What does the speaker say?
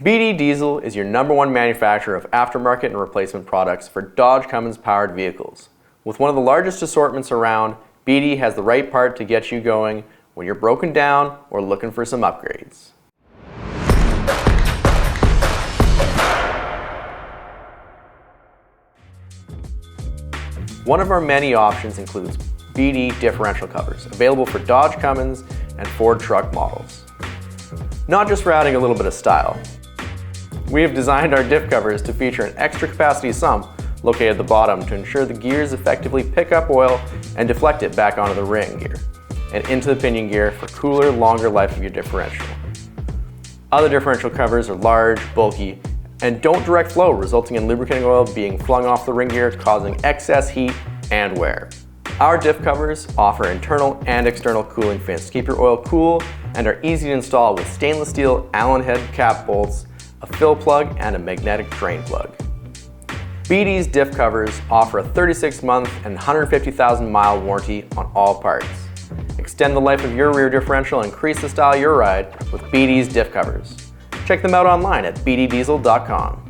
BD Diesel is your #1 manufacturer of aftermarket and replacement products for Dodge Cummins powered vehicles. With one of the largest assortments around, BD has the right part to get you going when you're broken down or looking for some upgrades. One of our many options includes BD differential covers, available for Dodge Cummins and Ford truck models. Not just for adding a little bit of style. We have designed our diff covers to feature an extra capacity sump located at the bottom to ensure the gears effectively pick up oil and deflect it back onto the ring gear and into the pinion gear for cooler, longer life of your differential. Other differential covers are large, bulky, and don't direct flow, resulting in lubricating oil being flung off the ring gear, causing excess heat and wear. Our diff covers offer internal and external cooling fans to keep your oil cool and are easy to install with stainless steel Allen head cap bolts, a fill plug, and a magnetic drain plug. BD's diff covers offer a 36-month and 150,000 mile warranty on all parts. Extend the life of your rear differential and increase the style of your ride with BD's diff covers. Check them out online at bddiesel.com.